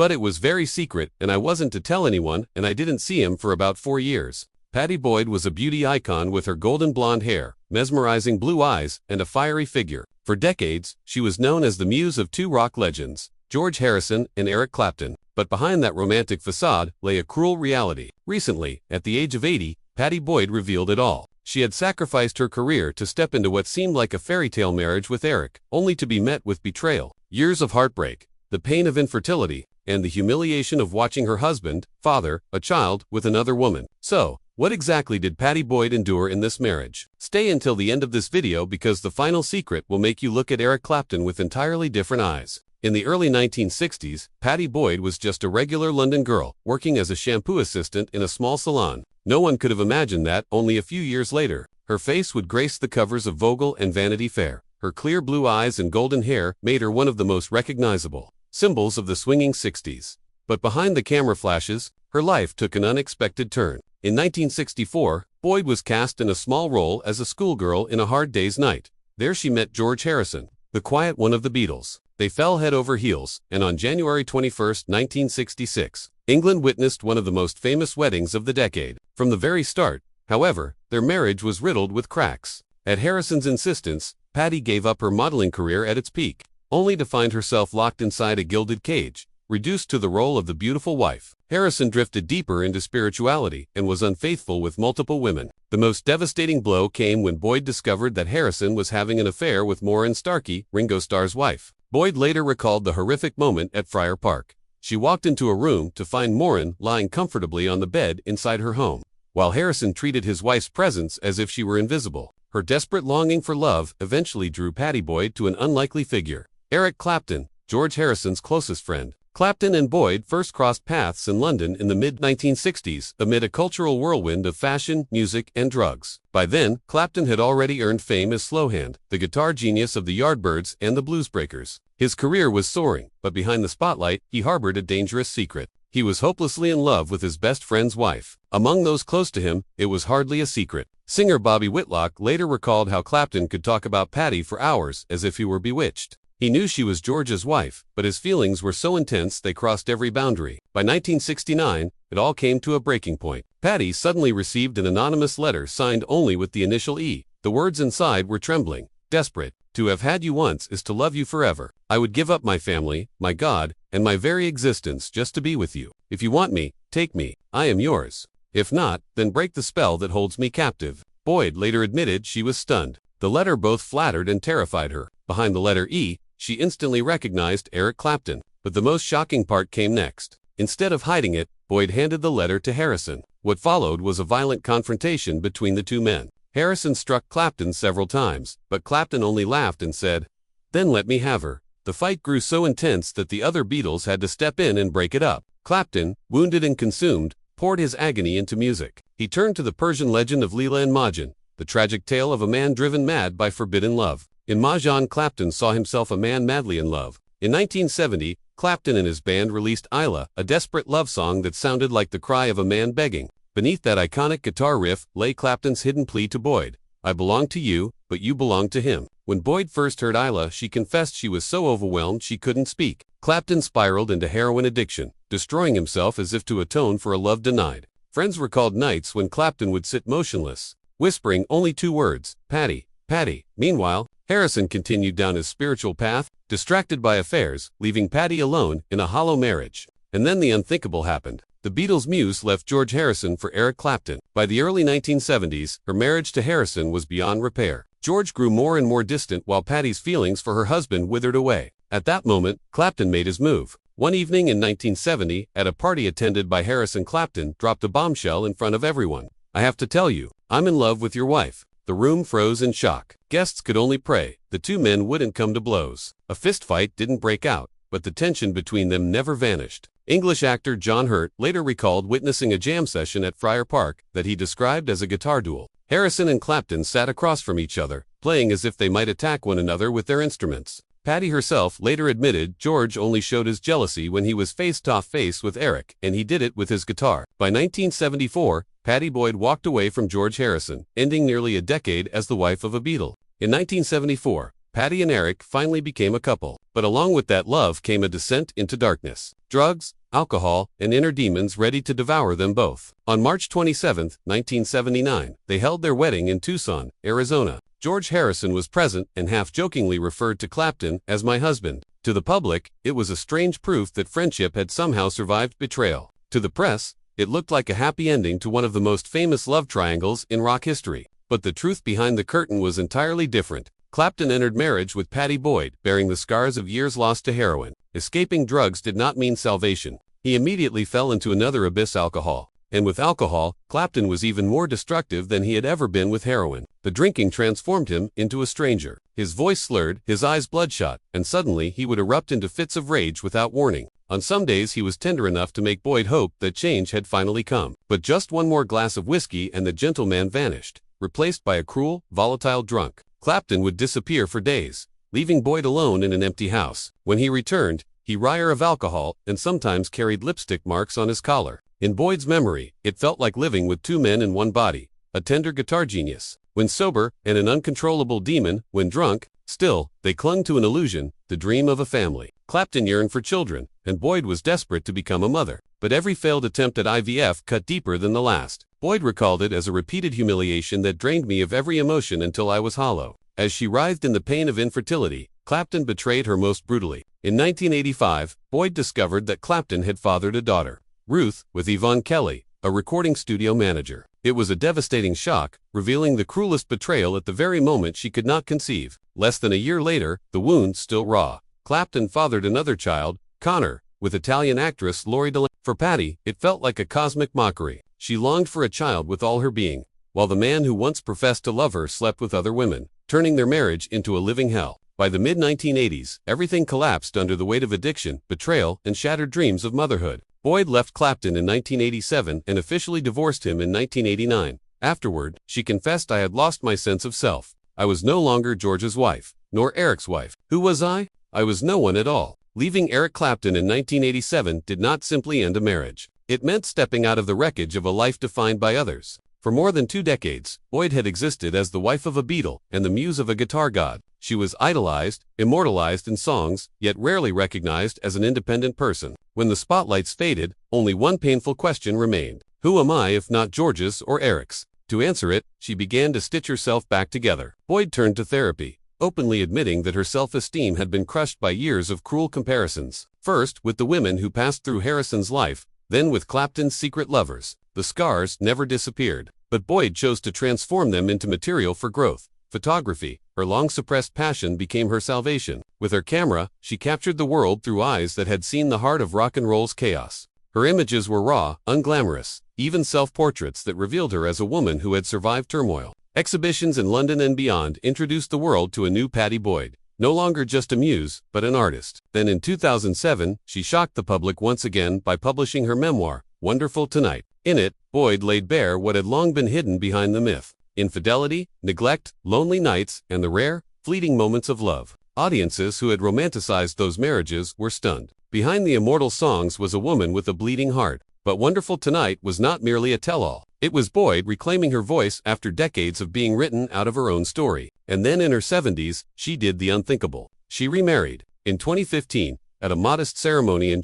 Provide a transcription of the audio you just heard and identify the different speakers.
Speaker 1: But it was very secret, and I wasn't to tell anyone, and I didn't see him for about 4 years. Pattie Boyd was a beauty icon with her golden blonde hair, mesmerizing blue eyes, and a fiery figure. For decades, she was known as the muse of two rock legends, George Harrison and Eric Clapton. But behind that romantic facade lay a cruel reality. Recently, at the age of 80, Pattie Boyd revealed it all. She had sacrificed her career to step into what seemed like a fairy tale marriage with Eric, only to be met with betrayal, years of heartbreak, the pain of infertility, and the humiliation of watching her husband father a child with another woman. So, what exactly did Pattie Boyd endure in this marriage? Stay until the end of this video because the final secret will make you look at Eric Clapton with entirely different eyes. In the early 1960s, Pattie Boyd was just a regular London girl, working as a shampoo assistant in a small salon. No one could have imagined that, only a few years later, her face would grace the covers of Vogue and Vanity Fair. Her clear blue eyes and golden hair made her one of the most recognizable symbols of the swinging 60s. But behind the camera flashes, her life took an unexpected turn. In 1964, Boyd was cast in a small role as a schoolgirl in A Hard Day's Night. There she met George Harrison, the quiet one of the Beatles. They fell head over heels, and on January 21, 1966, England witnessed one of the most famous weddings of the decade. From the very start, however, their marriage was riddled with cracks. At Harrison's insistence, Pattie gave up her modeling career at its peak, only to find herself locked inside a gilded cage, reduced to the role of the beautiful wife. Harrison drifted deeper into spirituality and was unfaithful with multiple women. The most devastating blow came when Boyd discovered that Harrison was having an affair with Maureen Starkey, Ringo Starr's wife. Boyd later recalled the horrific moment at Friar Park. She walked into a room to find Maureen lying comfortably on the bed inside her home, while Harrison treated his wife's presence as if she were invisible. Her desperate longing for love eventually drew Pattie Boyd to an unlikely figure, Eric Clapton, George Harrison's closest friend. Clapton and Boyd first crossed paths in London in the mid-1960s amid a cultural whirlwind of fashion, music, and drugs. By then, Clapton had already earned fame as Slowhand, the guitar genius of the Yardbirds and the Bluesbreakers. His career was soaring, but behind the spotlight, he harbored a dangerous secret. He was hopelessly in love with his best friend's wife. Among those close to him, it was hardly a secret. Singer Bobby Whitlock later recalled how Clapton could talk about Pattie for hours as if he were bewitched. He knew she was George's wife, but his feelings were so intense they crossed every boundary. By 1969, it all came to a breaking point. Pattie suddenly received an anonymous letter signed only with the initial E. The words inside were trembling, desperate. To have had you once is to love you forever. I would give up my family, my God, and my very existence just to be with you. If you want me, take me. I am yours. If not, then break the spell that holds me captive. Boyd later admitted she was stunned. The letter both flattered and terrified her. Behind the letter E, she instantly recognized Eric Clapton. But the most shocking part came next. Instead of hiding it, Boyd handed the letter to Harrison. What followed was a violent confrontation between the two men. Harrison struck Clapton several times, but Clapton only laughed and said, "Then let me have her." The fight grew so intense that the other Beatles had to step in and break it up. Clapton, wounded and consumed, poured his agony into music. He turned to the Persian legend of Layla and Wonderful, the tragic tale of a man driven mad by forbidden love. In Mahjong, Clapton saw himself a man madly in love. In 1970, Clapton and his band released Layla, a desperate love song that sounded like the cry of a man begging. Beneath that iconic guitar riff lay Clapton's hidden plea to Boyd, "I belong to you, but you belong to him." When Boyd first heard Layla, she confessed she was so overwhelmed she couldn't speak. Clapton spiraled into heroin addiction, destroying himself as if to atone for a love denied. Friends recalled nights when Clapton would sit motionless, whispering only two words, "Pattie, Pattie." Meanwhile, Harrison continued down his spiritual path, distracted by affairs, leaving Pattie alone in a hollow marriage. And then the unthinkable happened. The Beatles' muse left George Harrison for Eric Clapton. By the early 1970s, her marriage to Harrison was beyond repair. George grew more and more distant while Pattie's feelings for her husband withered away. At that moment, Clapton made his move. One evening in 1970, at a party attended by Harrison, Clapton dropped a bombshell in front of everyone. "I have to tell you, I'm in love with your wife." The room froze in shock. Guests could only pray the two men wouldn't come to blows. A fistfight didn't break out, but the tension between them never vanished. English actor John Hurt later recalled witnessing a jam session at Friar Park that he described as a guitar duel. Harrison and Clapton sat across from each other, playing as if they might attack one another with their instruments. Pattie herself later admitted George only showed his jealousy when he was face-to-face with Eric, and he did it with his guitar. By 1974, Pattie Boyd walked away from George Harrison, ending nearly a decade as the wife of a Beatle. In 1974, Pattie and Eric finally became a couple. But along with that love came a descent into darkness. Drugs, alcohol, and inner demons ready to devour them both. On March 27, 1979, they held their wedding in Tucson, Arizona. George Harrison was present and half-jokingly referred to Clapton as my husband. To the public, it was a strange proof that friendship had somehow survived betrayal. To the press, it looked like a happy ending to one of the most famous love triangles in rock history. But the truth behind the curtain was entirely different. Clapton entered marriage with Pattie Boyd, bearing the scars of years lost to heroin. Escaping drugs did not mean salvation. He immediately fell into another abyss: alcohol. And with alcohol, Clapton was even more destructive than he had ever been with heroin. The drinking transformed him into a stranger. His voice slurred, his eyes bloodshot, and suddenly he would erupt into fits of rage without warning. On some days he was tender enough to make Boyd hope that change had finally come. But just one more glass of whiskey and the gentleman vanished, replaced by a cruel, volatile drunk. Clapton would disappear for days, leaving Boyd alone in an empty house. When he returned, he reeked of alcohol and sometimes carried lipstick marks on his collar. In Boyd's memory, it felt like living with two men in one body, a tender guitar genius when sober and an uncontrollable demon when drunk. Still, they clung to an illusion, the dream of a family. Clapton yearned for children, and Boyd was desperate to become a mother. But every failed attempt at IVF cut deeper than the last. Boyd recalled it as a repeated humiliation that drained me of every emotion until I was hollow. As she writhed in the pain of infertility, Clapton betrayed her most brutally. In 1985, Boyd discovered that Clapton had fathered a daughter, Ruth, with Yvonne Kelly, a recording studio manager. It was a devastating shock, revealing the cruelest betrayal at the very moment she could not conceive. Less than a year later, the wound still raw, Clapton fathered another child, Connor, with Italian actress Lori Delano. For Pattie, it felt like a cosmic mockery. She longed for a child with all her being, while the man who once professed to love her slept with other women, turning their marriage into a living hell. By the mid-1980s, everything collapsed under the weight of addiction, betrayal, and shattered dreams of motherhood. Boyd left Clapton in 1987 and officially divorced him in 1989. Afterward, she confessed, "I had lost my sense of self. I was no longer George's wife, nor Eric's wife. Who was I? I was no one at all." Leaving Eric Clapton in 1987 did not simply end a marriage. It meant stepping out of the wreckage of a life defined by others. For more than 2 decades, Boyd had existed as the wife of a Beatle and the muse of a guitar god. She was idolized, immortalized in songs, yet rarely recognized as an independent person. When the spotlights faded, only one painful question remained. Who am I if not George's or Eric's? To answer it, she began to stitch herself back together. Boyd turned to therapy, openly admitting that her self-esteem had been crushed by years of cruel comparisons. First, with the women who passed through Harrison's life, then with Clapton's secret lovers. The scars never disappeared, but Boyd chose to transform them into material for growth. Photography, her long-suppressed passion, became her salvation. With her camera, she captured the world through eyes that had seen the heart of rock and roll's chaos. Her images were raw, unglamorous, even self-portraits that revealed her as a woman who had survived turmoil. Exhibitions in London and beyond introduced the world to a new Pattie Boyd, no longer just a muse, but an artist. Then in 2007, she shocked the public once again by publishing her memoir, Wonderful Tonight. In it, Boyd laid bare what had long been hidden behind the myth: infidelity, neglect, lonely nights, and the rare, fleeting moments of love. Audiences who had romanticized those marriages were stunned. Behind the immortal songs was a woman with a bleeding heart. But Wonderful Tonight was not merely a tell-all. It was Boyd reclaiming her voice after decades of being written out of her own story. And then in her 70s, she did the unthinkable. She remarried. In 2015, at a modest ceremony in